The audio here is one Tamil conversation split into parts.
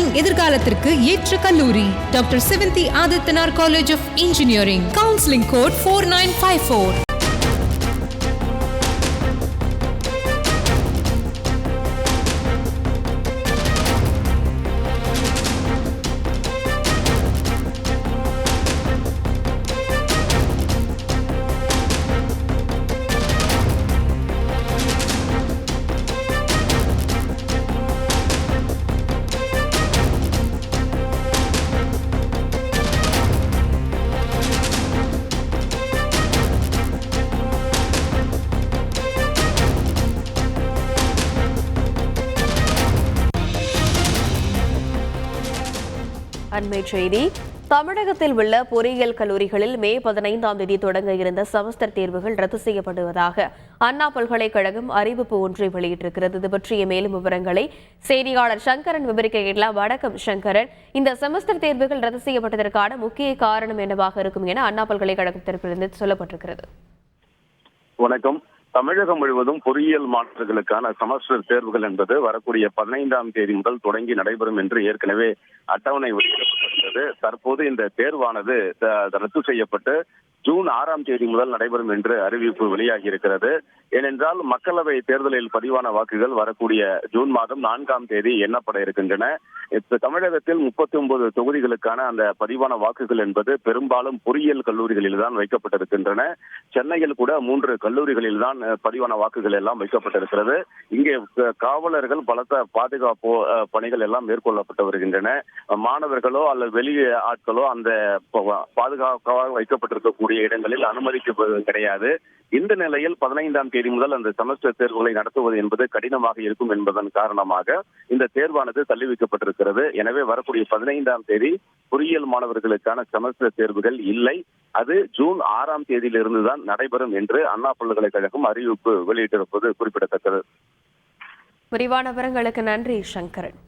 மாணவர்களின் எதிர்காலத்திற்கு ஏற்ற கல்லூரி doctor Sevanthi Adithanar college of engineering. Counselling code 4954. அண்மை செய்தி. தமிழகத்தில் உள்ள பொறியியல் கல்லூரிகளில் மே 15ஆம் தேதி தொடங்க இருந்த செமஸ்டர் தேர்வுகள் ரத்து செய்யப்படுவதாக அண்ணா பல்கலைக்கழகம் அறிவிப்பு ஒன்றை வெளியிட்டிருக்கிறது. இது பற்றிய மேலும் விவரங்களை செய்தியாளர் சங்கரன் விவரிக்க கேட்கலாம். வணக்கம் சங்கரன், இந்த செமஸ்டர் தேர்வுகள் ரத்து செய்யப்பட்டதற்கான முக்கிய காரணம் என்னவாக இருக்கும் என அண்ணா பல்கலைக்கழகம் தரப்பிலிருந்து சொல்லப்பட்டிருக்கிறது? வணக்கம். தமிழகம் முழுவதும் பொறியியல் மாணவர்களுக்கான செமஸ்டர் தேர்வுகள் என்பது வரக்கூடிய 15ஆம் தேதி முதல் தொடங்கி நடைபெறும் என்று ஏற்கனவே அட்டவணை வெளியிடப்பட்டிருந்தது. தற்போது இந்த தேர்வானது ரத்து செய்யப்பட்டு ஜூன் 6ஆம் தேதி முதல் நடைபெறும் என்று அறிவிப்பு வெளியாகி இருக்கிறது. ஏனென்றால் மக்களவை தேர்தலில் பதிவான வாக்குகள் வரக்கூடிய ஜூன் மாதம் 4ஆம் தேதி எண்ணப்பட இருக்கின்றன. தமிழகத்தில் 39 தொகுதிகளுக்கான அந்த பதிவான வாக்குகள் என்பது பெரும்பாலும் பொறியியல் கல்லூரிகளில் தான் வைக்கப்பட்டிருக்கின்றன. சென்னையில் கூட 3 கல்லூரிகளில் தான் பதிவான வாக்குகள் எல்லாம் வைக்கப்பட்டிருக்கிறது. இங்கே காவலர்கள் பலத்த பாதுகாப்பு பணிகள் எல்லாம் மேற்கொள்ளப்பட்டு வருகின்றன. மாணவர்களோ அல்லது வெளி ஆட்களோ அந்த பாதுகாப்பாக வைக்கப்பட்டிருக்கக்கூடிய இடங்களில் அனுமதிக்கப்படுவது கிடையாது. இந்த நிலையில் 15ஆம் தேதி முதல் அந்த செமஸ்டர் தேர்வுகளை நடத்துவது என்பது கடினமாக இருக்கும் என்பதன் காரணமாக இந்த தேர்வானது தள்ளி வைக்கப்பட்டிருக்கிறது. எனவே வரக்கூடிய 15ஆம் தேதி பொறியியல் மாணவர்களுக்கான செமஸ்டர் தேர்வுகள் இல்லை. அது ஜூன் 6ஆம் தேதியிலிருந்து தான் நடைபெறும் என்று அண்ணா பல்கலைக்கழகம் அறிவிப்பு வெளியிட்டிருப்பது குறிப்பிடத்தக்கது. விரிவான விவரங்களுக்கு நன்றி சங்கரன்.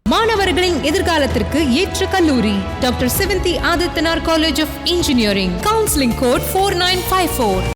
மாணவர்களின் எதிர்காலத்திற்கு ஏற்ற கல்லூரி doctor Sevanthi Adithanar college of engineering. Counselling code 4954.